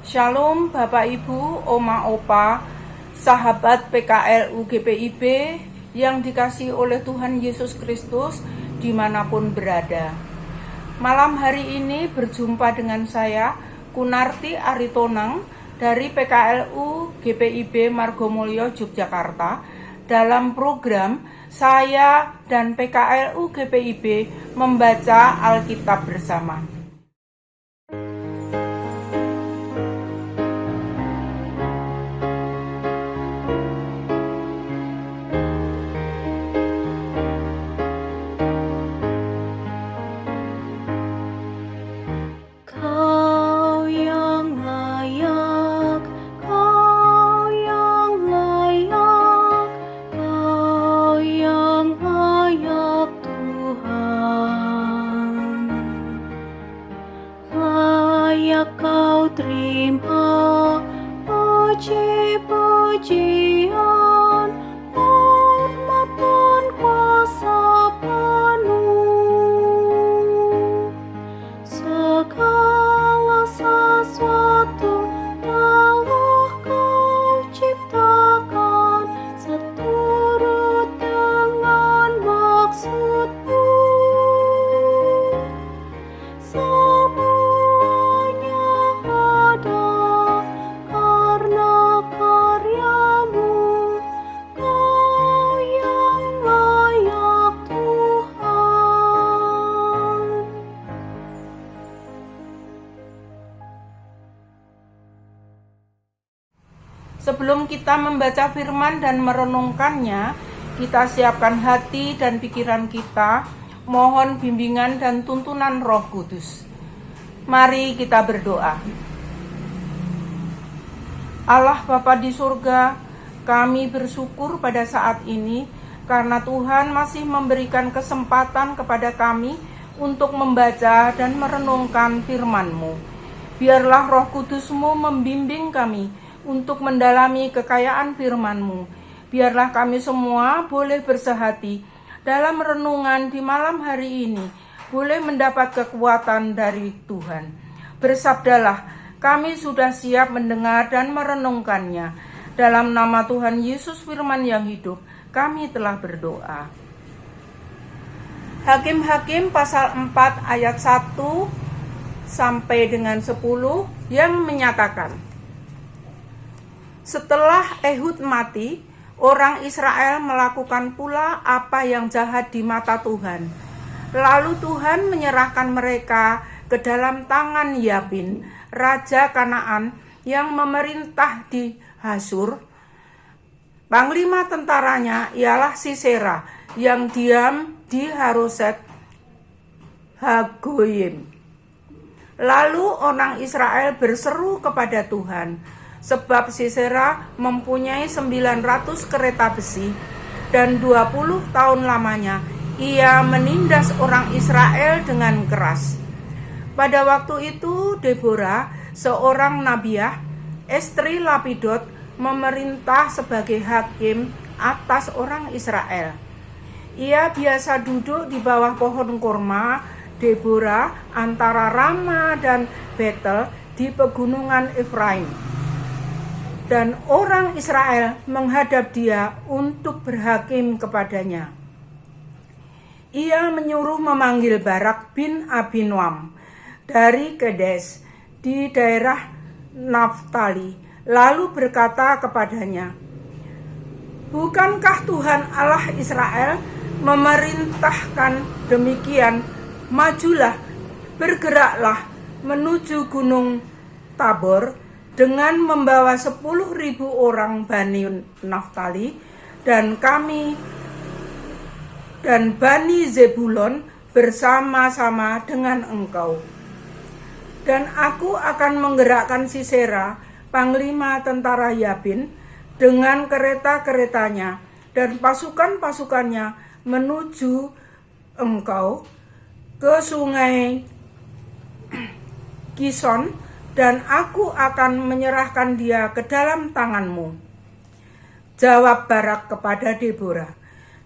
Shalom Bapak Ibu, Oma Opa, sahabat PKLU GPIB yang dikasihi oleh Tuhan Yesus Kristus dimanapun berada. Malam hari ini berjumpa dengan saya, Kunarti Aritonang dari PKLU GPIB Margomulyo, Yogyakarta, dalam program saya dan PKLU GPIB membaca Alkitab bersama. Kau terima puji-pujian, hormat dan kuasa penuh. Segala sesuatu telah Kau ciptakan seturut dengan maksud-Mu. Sebelum kita membaca firman dan merenungkannya, kita siapkan hati dan pikiran kita, mohon bimbingan dan tuntunan Roh Kudus. Mari kita berdoa. Allah Bapa di surga, kami bersyukur pada saat ini karena Tuhan masih memberikan kesempatan kepada kami untuk membaca dan merenungkan firman-Mu. Biarlah Roh Kudus-Mu membimbing kami untuk mendalami kekayaan firman-Mu. Biarlah kami semua boleh bersehati dalam renungan di malam hari ini, boleh mendapat kekuatan dari Tuhan. Bersabdalah, kami sudah siap mendengar dan merenungkannya. Dalam nama Tuhan Yesus Firman yang hidup, kami telah berdoa. Hakim-Hakim pasal 4 ayat 1 sampai dengan 10 yang menyatakan, setelah Ehud mati, orang Israel melakukan pula apa yang jahat di mata Tuhan. Lalu Tuhan menyerahkan mereka ke dalam tangan Yabin, raja Kanaan yang memerintah di Hasur. Panglima tentaranya ialah Sisera yang diam di Haroset Hagoyim. Lalu orang Israel berseru kepada Tuhan, sebab Sisera mempunyai 900 kereta besi, dan 20 tahun lamanya ia menindas orang Israel dengan keras. Pada waktu itu Deborah, seorang nabiah, istri Lapidot, memerintah sebagai hakim atas orang Israel. Ia biasa duduk di bawah pohon kurma Deborah antara Rama dan Betel di pegunungan Efraim. Dan orang Israel menghadap dia untuk berhakim kepadanya. Ia menyuruh memanggil Barak bin Abinoam dari Kedes di daerah Naftali, lalu berkata kepadanya, bukankah Tuhan Allah Israel memerintahkan demikian? Majulah, bergeraklah menuju gunung Tabor, dengan membawa 10.000 orang Bani Naftali, dan kami dan Bani Zebulon bersama-sama dengan engkau. Dan aku akan menggerakkan Sisera, panglima tentara Yabin, dengan kereta-keretanya dan pasukan-pasukannya menuju engkau ke sungai Kison, dan aku akan menyerahkan dia ke dalam tanganmu. Jawab Barak kepada Deborah,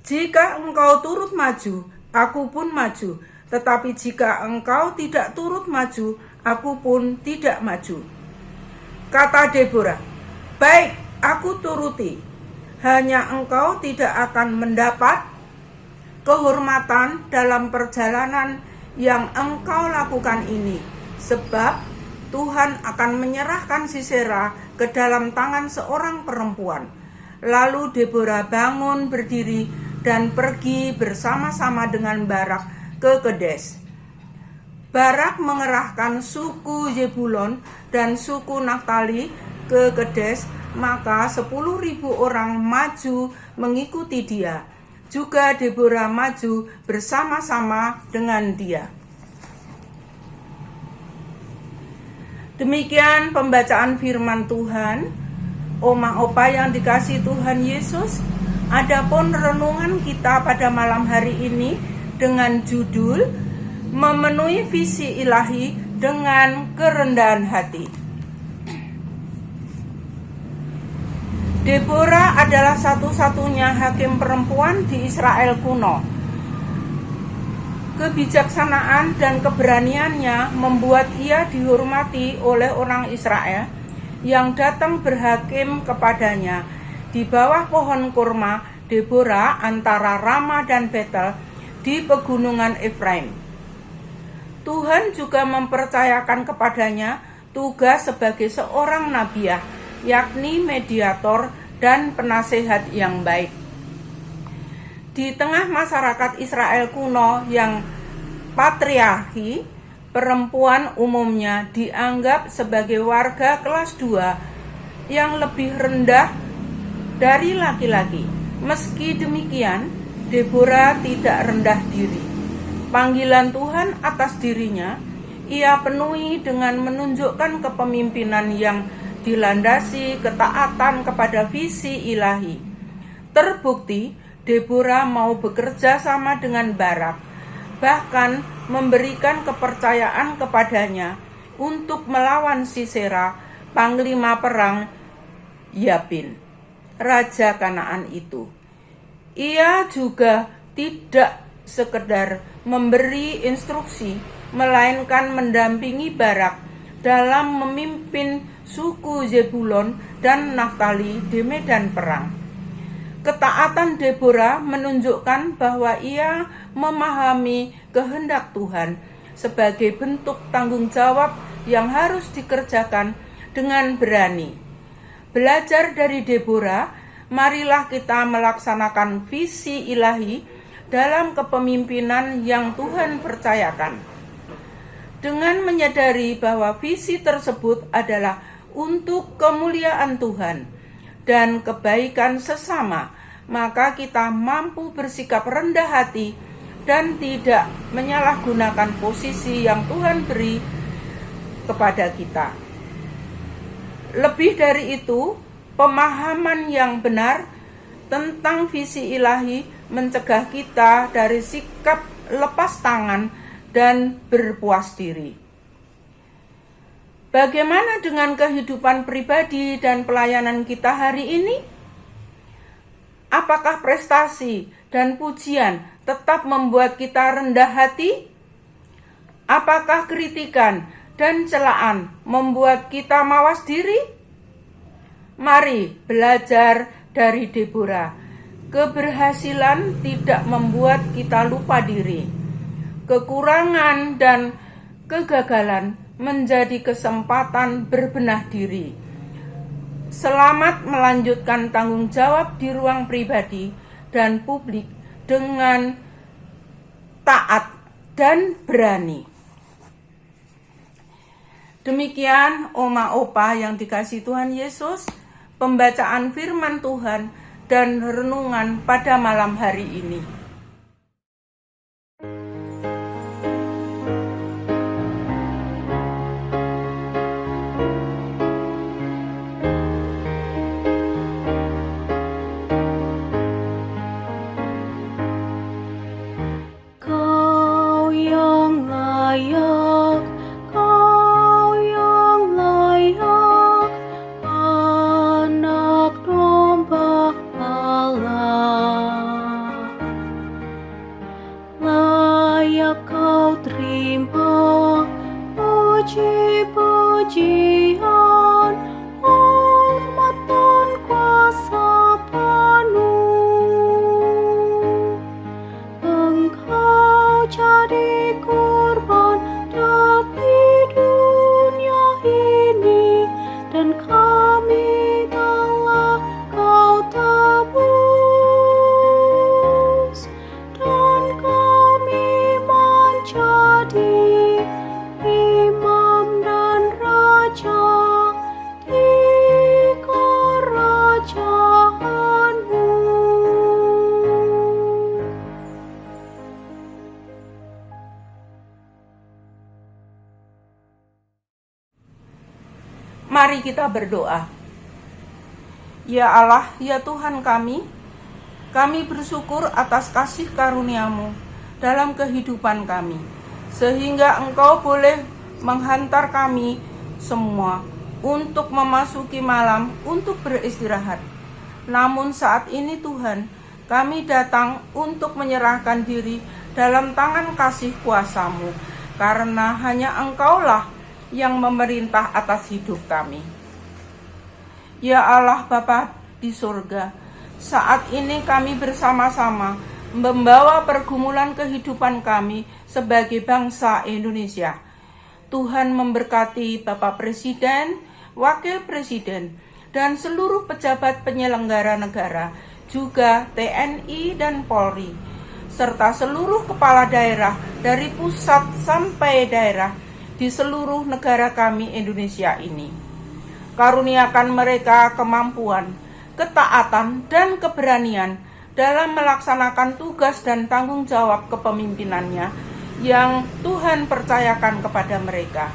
jika engkau turut maju, aku pun maju. Tetapi jika engkau tidak turut maju, aku pun tidak maju. Kata Deborah, "Baik, aku turuti. Hanya engkau tidak akan mendapat kehormatan dalam perjalanan yang engkau lakukan ini, sebab Tuhan akan menyerahkan Sisera ke dalam tangan seorang perempuan." Lalu Deborah bangun berdiri dan pergi bersama-sama dengan Barak ke Kedes. Barak mengerahkan suku Zebulon dan suku Naftali ke Kedes, maka 10.000 orang maju mengikuti dia. Juga Deborah maju bersama-sama dengan dia. Demikian pembacaan firman Tuhan. Oma opa yang dikasihi Tuhan Yesus, adapun renungan kita pada malam hari ini dengan judul memenuhi visi ilahi dengan kerendahan hati. Deborah adalah satu-satunya hakim perempuan di Israel kuno. Kebijaksanaan dan keberaniannya membuat ia dihormati oleh orang Israel yang datang berhakim kepadanya. Di bawah pohon kurma Deborah antara Rama dan Betel di pegunungan Efraim. Tuhan juga mempercayakan kepadanya tugas sebagai seorang nabiah, yakni mediator dan penasehat yang baik. Di tengah masyarakat Israel kuno yang patriarki, perempuan umumnya dianggap sebagai warga kelas 2 yang lebih rendah dari laki-laki. Meski demikian, Deborah tidak rendah diri. Panggilan Tuhan atas dirinya, ia penuhi dengan menunjukkan kepemimpinan yang dilandasi ketaatan kepada visi ilahi. Terbukti, Deborah mau bekerja sama dengan Barak, bahkan memberikan kepercayaan kepadanya untuk melawan Sisera, panglima perang Yabin, raja Kanaan itu. Ia juga tidak sekedar memberi instruksi, melainkan mendampingi Barak dalam memimpin suku Zebulon dan Naftali di medan perang. Ketaatan Deborah menunjukkan bahwa ia memahami kehendak Tuhan sebagai bentuk tanggung jawab yang harus dikerjakan dengan berani. Belajar dari Deborah, marilah kita melaksanakan visi ilahi dalam kepemimpinan yang Tuhan percayakan. Dengan menyadari bahwa visi tersebut adalah untuk kemuliaan Tuhan dan kebaikan sesama, maka kita mampu bersikap rendah hati dan tidak menyalahgunakan posisi yang Tuhan beri kepada kita. Lebih dari itu, pemahaman yang benar tentang visi ilahi mencegah kita dari sikap lepas tangan dan berpuas diri. Bagaimana dengan kehidupan pribadi dan pelayanan kita hari ini? Apakah prestasi dan pujian tetap membuat kita rendah hati? Apakah kritikan dan celaan membuat kita mawas diri? Mari belajar dari Deborah. Keberhasilan tidak membuat kita lupa diri. Kekurangan dan kegagalan menjadi kesempatan berbenah diri. Selamat melanjutkan tanggung jawab di ruang pribadi dan publik dengan taat dan berani. Demikian Oma Opa yang dikasihi Tuhan Yesus, pembacaan firman Tuhan dan renungan pada malam hari ini. Kau yang layak, Kau yang layak, Anak domba Allah. dan kami telah Kau tebus, dan kami menjadi imam dan raja di kerajaan-Mu. Mari kita berdoa. Ya Allah, ya Tuhan kami bersyukur atas kasih karunia-Mu dalam kehidupan kami, sehingga Engkau boleh menghantar kami semua untuk memasuki malam untuk beristirahat. Namun saat ini Tuhan, kami datang untuk menyerahkan diri dalam tangan kasih kuasa-Mu, karena hanya Engkaulah yang memerintah atas hidup kami. Ya Allah Bapa di surga, saat ini kami bersama-sama membawa pergumulan kehidupan kami sebagai bangsa Indonesia. Tuhan memberkati Bapak Presiden, Wakil Presiden, dan seluruh pejabat penyelenggara negara, juga TNI dan Polri, serta seluruh kepala daerah dari pusat sampai daerah di seluruh negara kami Indonesia ini. Karuniakan mereka kemampuan, ketaatan, dan keberanian dalam melaksanakan tugas dan tanggung jawab kepemimpinannya yang Tuhan percayakan kepada mereka.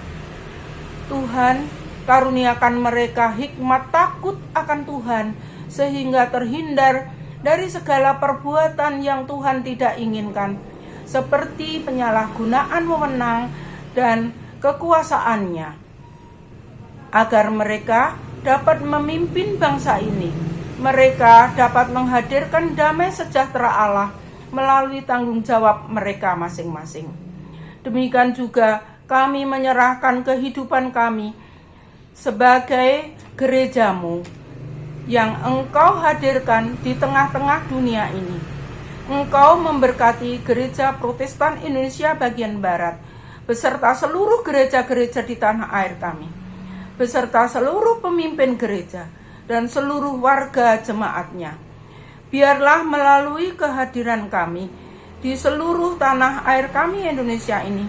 Tuhan, karuniakan mereka hikmat takut akan Tuhan, sehingga terhindar dari segala perbuatan yang Tuhan tidak inginkan, seperti penyalahgunaan wewenang dan kekuasaannya, agar mereka dapat memimpin bangsa ini. Mereka dapat menghadirkan damai sejahtera Allah melalui tanggung jawab mereka masing-masing. Demikian juga kami menyerahkan kehidupan kami sebagai gereja-Mu yang Engkau hadirkan di tengah-tengah dunia ini. Engkau memberkati Gereja Protestan Indonesia bagian Barat, beserta seluruh gereja-gereja di tanah air kami, beserta seluruh pemimpin gereja dan seluruh warga jemaatnya. Biarlah melalui kehadiran kami di seluruh tanah air kami Indonesia ini,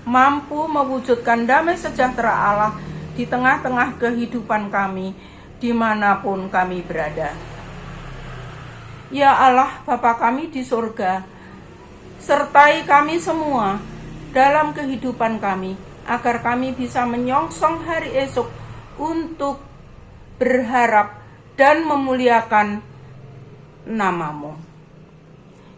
mampu mewujudkan damai sejahtera Allah di tengah-tengah kehidupan kami, dimanapun kami berada. Ya Allah, Bapa kami di surga, sertai kami semua dalam kehidupan kami, agar kami bisa menyongsong hari esok untuk berharap dan memuliakan nama-Mu.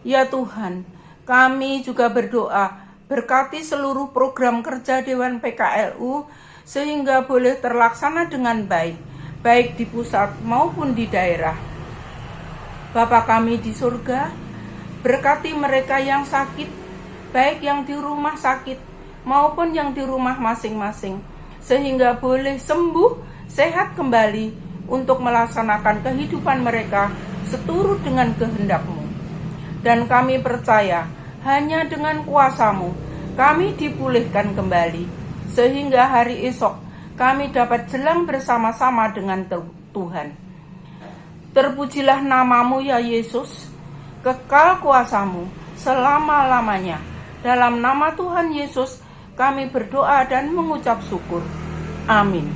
Ya Tuhan, kami juga berdoa, berkati seluruh program kerja Dewan PKLU sehingga boleh terlaksana dengan baik, baik di pusat maupun di daerah. Bapa kami di surga, berkati mereka yang sakit, baik yang di rumah sakit maupun yang di rumah masing-masing, sehingga boleh sembuh, sehat kembali untuk melaksanakan kehidupan mereka seturut dengan kehendak-Mu. Dan kami percaya, hanya dengan kuasa-Mu kami dipulihkan kembali, sehingga hari esok kami dapat jelang bersama-sama dengan Tuhan. Terpujilah nama-Mu ya Yesus, kekal kuasa-Mu selama-lamanya. Dalam nama Tuhan Yesus kami berdoa dan mengucap syukur. Amin.